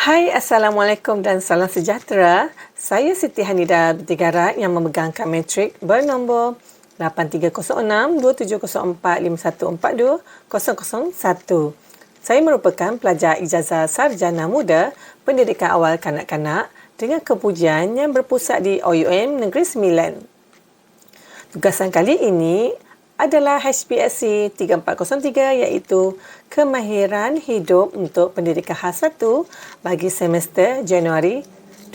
Hai, Assalamualaikum dan salam sejahtera. Saya Siti Hanida binti Garat yang memegang kad matrik bernombor 8306-2704-5142-001. Saya merupakan pelajar ijazah sarjana muda pendidikan awal kanak-kanak dengan kepujian yang berpusat di OUM Negeri Sembilan. Tugasan kali ini adalah HPSC 3403 iaitu Kemahiran Hidup untuk Pendidikan Khas 1 bagi semester Januari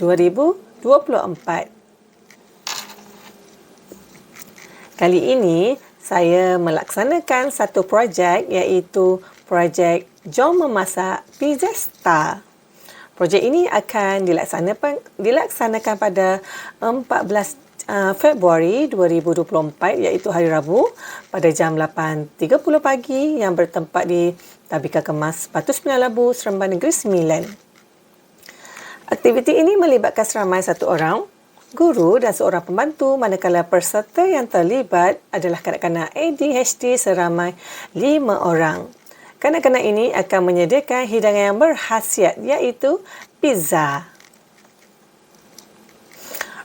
2024. Kali ini saya melaksanakan satu projek iaitu projek Jom Memasak Pizza Star. Projek ini akan dilaksanakan pada 14 Februari 2024 iaitu hari Rabu pada jam 8.30 pagi yang bertempat di Tabika Kemas Batu Sembilan Labu, Seremban Negeri Sembilan. Aktiviti ini melibatkan seramai satu orang, guru dan seorang pembantu, manakala peserta yang terlibat adalah kanak-kanak ADHD seramai 5 orang. Kanak-kanak ini akan menyediakan hidangan yang berkhasiat iaitu pizza.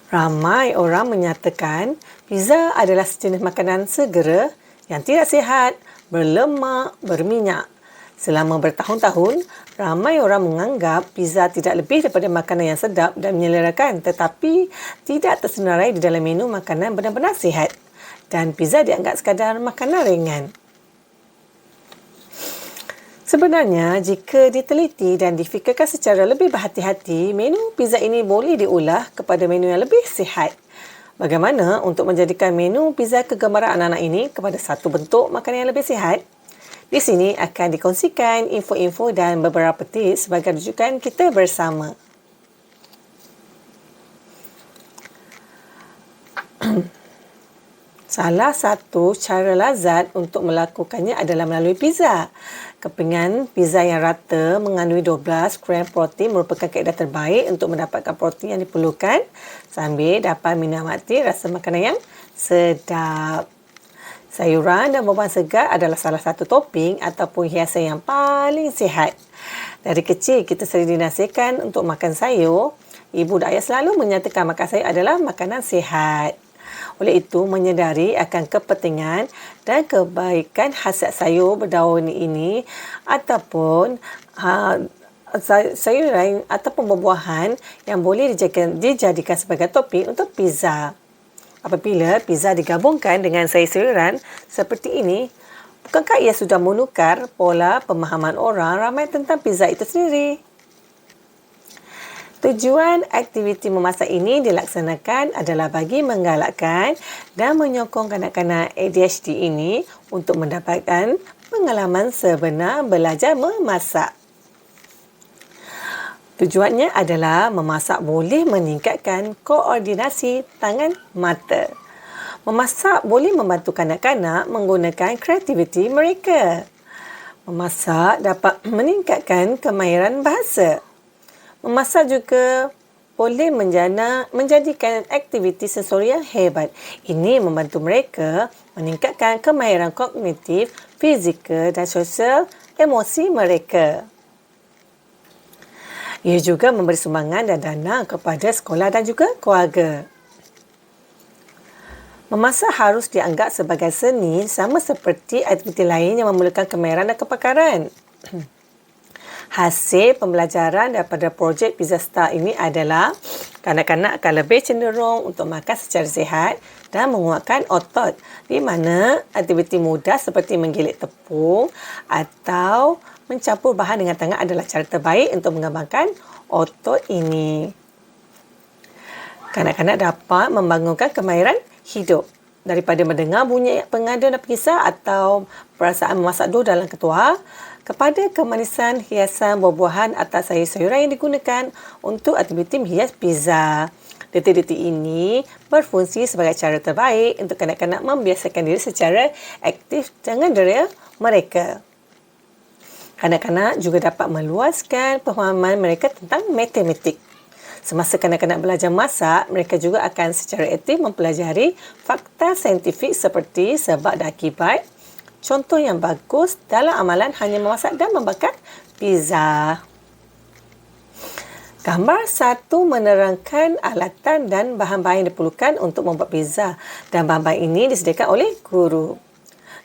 Ramai orang menyatakan pizza adalah sejenis makanan segera yang tidak sihat, berlemak, berminyak. Selama bertahun-tahun, ramai orang menganggap pizza tidak lebih daripada makanan yang sedap dan menyelerakan tetapi tidak tersenarai di dalam menu makanan benar-benar sihat. Dan pizza dianggap sekadar makanan ringan. Sebenarnya, jika diteliti dan difikirkan secara lebih berhati-hati, menu pizza ini boleh diolah kepada menu yang lebih sihat. Bagaimana untuk menjadikan menu pizza kegemaran anak-anak ini kepada satu bentuk makanan yang lebih sihat? Di sini akan dikongsikan info-info dan beberapa tips sebagai rujukan kita bersama. Salah satu cara lazat untuk melakukannya adalah melalui pizza. Kepingan pizza yang rata mengandungi 12 gram protein merupakan kaedah terbaik untuk mendapatkan protein yang diperlukan sambil dapat menikmati rasa makanan yang sedap. Sayuran dan buah-buahan segar adalah salah satu topping ataupun hiasan yang paling sihat. Dari kecil kita sering dinasihatkan untuk makan sayur. Ibu dan ayah selalu menyatakan makan sayur adalah makanan sihat. Oleh itu, menyedari akan kepentingan dan kebaikan khasiat sayur berdaun ini ataupun sayuran ataupun buah-buahan yang boleh dijadikan sebagai topping untuk pizza. Apabila pizza digabungkan dengan sayur-sayuran seperti ini, bukankah ia sudah menukar pola pemahaman orang ramai tentang pizza itu sendiri? Tujuan aktiviti memasak ini dilaksanakan adalah bagi menggalakkan dan menyokong kanak-kanak ADHD ini untuk mendapatkan pengalaman sebenar belajar memasak. Tujuannya adalah memasak boleh meningkatkan koordinasi tangan mata. Memasak boleh membantu kanak-kanak menggunakan kreativiti mereka. Memasak dapat meningkatkan kemahiran bahasa. Memasak juga boleh menjadikan aktiviti sensori yang hebat. Ini membantu mereka meningkatkan kemahiran kognitif, fizikal dan sosial emosi mereka. Ia juga memberi sumbangan dan dana kepada sekolah dan juga keluarga. Memasak harus dianggap sebagai seni sama seperti aktiviti lain yang memerlukan kemahiran dan kepakaran. Hasil pembelajaran daripada projek Pizza Star ini adalah kanak-kanak akan lebih cenderung untuk makan secara sihat dan menguatkan otot, di mana aktiviti mudah seperti menggilik tepung atau mencampur bahan dengan tangan adalah cara terbaik untuk mengembangkan otot ini. Kanak-kanak dapat membangunkan kemahiran hidup daripada mendengar bunyi pengada dan pengisah atau perasaan memasak dough dalam ketua kepada kemanisan hiasan buah-buahan atau sayur-sayuran yang digunakan untuk aktiviti menghias pizza. Detik-detik ini berfungsi sebagai cara terbaik untuk kanak-kanak membiasakan diri secara aktif dengan diri mereka. Kanak-kanak juga dapat meluaskan pemahaman mereka tentang matematik. Semasa kanak-kanak belajar masak, mereka juga akan secara aktif mempelajari fakta saintifik seperti sebab dan akibat. Contoh yang bagus dalam amalan hanya memasak dan membakar pizza. Gambar 1 menerangkan alatan dan bahan-bahan yang diperlukan untuk membuat pizza dan bahan-bahan ini disediakan oleh guru.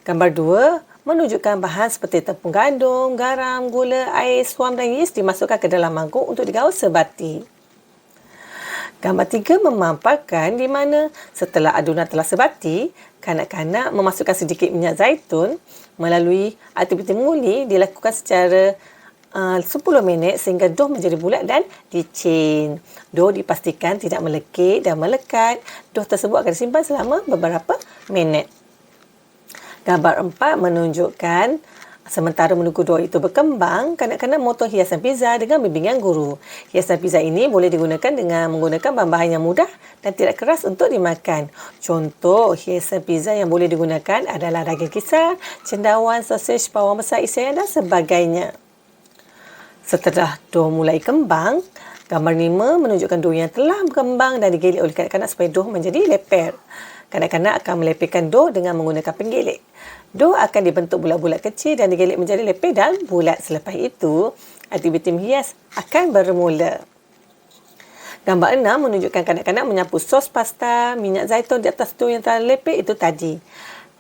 Gambar 2 menunjukkan bahan seperti tepung gandum, garam, gula, air, suam dan yeast dimasukkan ke dalam mangkuk untuk digaul sebati. Gambar 3 memaparkan di mana setelah adunan telah sebati, kanak-kanak memasukkan sedikit minyak zaitun melalui aktiviti menguli dilakukan secara 10 minit sehingga dough menjadi bulat dan licin. Dough dipastikan tidak melekit dan melekat. Dough tersebut akan disimpan selama beberapa minit. Gambar 4 menunjukkan sementara menunggu dough itu berkembang, kanak-kanak memotong hiasan pizza dengan bimbingan guru. Hiasan pizza ini boleh digunakan dengan menggunakan bahan-bahan yang mudah dan tidak keras untuk dimakan. Contoh hiasan pizza yang boleh digunakan adalah daging kisar, cendawan, sausage, bawang besar isian dan sebagainya. Setelah dough mulai kembang, gambar 5 menunjukkan dough yang telah berkembang dan digilik oleh kanak-kanak supaya dough menjadi leper. Kanak-kanak akan melepirkan dough dengan menggunakan penggilik. Dough akan dibentuk bulat-bulat kecil dan digilik menjadi leper dan bulat. Selepas itu, aktiviti menghias akan bermula. Gambar 6 menunjukkan kanak-kanak menyapu sos pasta, minyak zaitun di atas dough yang telah leper itu tadi.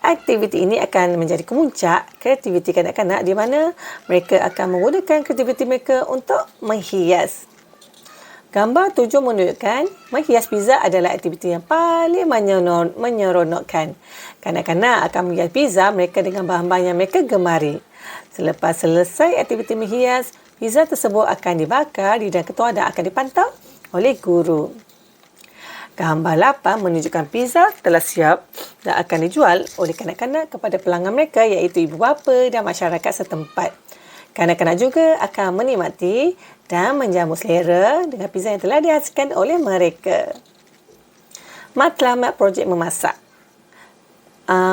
Aktiviti ini akan menjadi kemuncak kreativiti kanak-kanak di mana mereka akan menggunakan kreativiti mereka untuk menghias. Gambar 7 menunjukkan menghias pizza adalah aktiviti yang paling menyeronokkan. Kanak-kanak akan menghias pizza mereka dengan bahan-bahan yang mereka gemari. Selepas selesai aktiviti menghias, pizza tersebut akan dibakar di dalam ketua dan akan dipantau oleh guru. Gambar 8 menunjukkan pizza telah siap dan akan dijual oleh kanak-kanak kepada pelanggan mereka iaitu ibu bapa dan masyarakat setempat. Kanak-kanak juga akan menikmati dan menjamu selera dengan pizza yang telah dihasilkan oleh mereka. Matlamat projek memasak.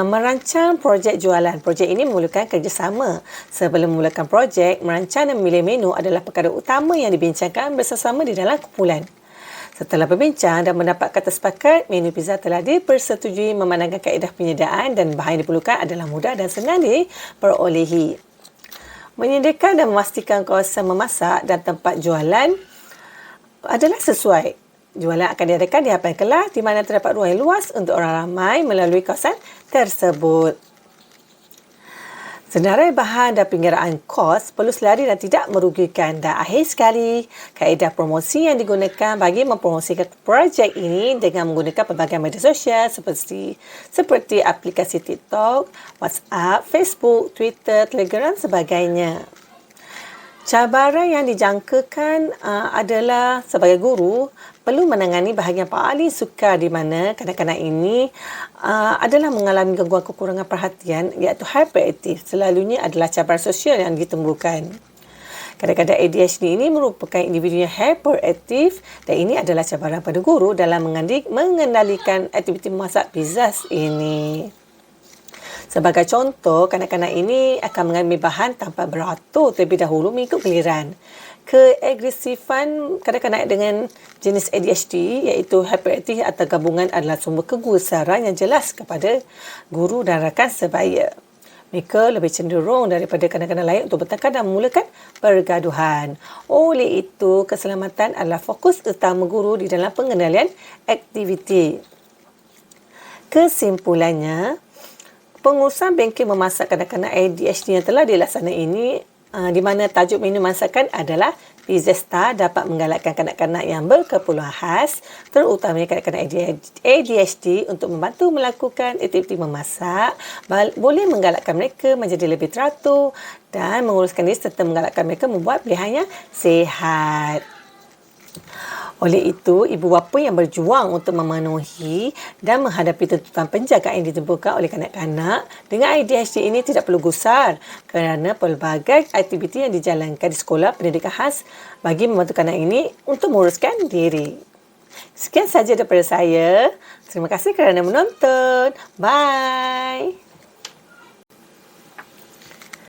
Merancang projek jualan. Projek ini memerlukan kerjasama. Sebelum memulakan projek, merancang dan memilih menu adalah perkara utama yang dibincangkan bersama-sama di dalam kumpulan. Setelah berbincang dan mendapat kata sepakat, menu pizza telah dipersetujui memandangkan kaedah penyediaan dan bahan yang diperlukan adalah mudah dan senang diperolehi. Menyediakan dan memastikan kawasan memasak dan tempat jualan adalah sesuai. Jualan akan diadakan di hadapan kelas di mana terdapat ruang yang luas untuk orang ramai melalui kawasan tersebut. Senarai bahan dan penggiraan kos perlu selari dan tidak merugikan. Dan akhir sekali, kaedah promosi yang digunakan bagi mempromosikan projek ini dengan menggunakan pelbagai media sosial seperti aplikasi TikTok, WhatsApp, Facebook, Twitter, Telegram dan sebagainya. Cabaran yang dijangkakan adalah sebagai guru perlu menangani bahagian paling sukar di mana kanak-kanak ini adalah mengalami gangguan kekurangan perhatian iaitu hyperaktif. Selalunya adalah cabaran sosial yang ditemukan. Kadang-kadang ADHD ini merupakan individu yang hyperaktif dan ini adalah cabaran pada guru dalam mengendalikan aktiviti memasak pizza ini. Sebagai contoh, kanak-kanak ini akan mengambil bahan tanpa beratur terlebih dahulu mengikut giliran. Keagresifan kanak-kanak dengan jenis ADHD iaitu hyperaktif atau gabungan adalah sumber kegusaran yang jelas kepada guru dan rakan sebaya. Mereka lebih cenderung daripada kanak-kanak lain untuk bertengkar dan memulakan pergaduhan. Oleh itu, keselamatan adalah fokus utama guru di dalam pengendalian aktiviti. Kesimpulannya, pengurusan bengkel memasak kanak-kanak ADHD yang telah dilaksanakan ini di mana tajuk menu masakan adalah Pizza Star dapat menggalakkan kanak-kanak yang berkeperluan khas terutamanya kanak-kanak ADHD untuk membantu melakukan aktiviti memasak, boleh menggalakkan mereka menjadi lebih teratur dan menguruskan diri serta menggalakkan mereka membuat pilihan yang sihat. Oleh itu, ibu bapa yang berjuang untuk memenuhi dan menghadapi tuntutan penjagaan yang ditentukan oleh kanak-kanak dengan ADHD ini tidak perlu gusar kerana pelbagai aktiviti yang dijalankan di sekolah pendidikan khas bagi membantu kanak ini untuk menguruskan diri. Sekian sahaja daripada saya. Terima kasih kerana menonton. Bye.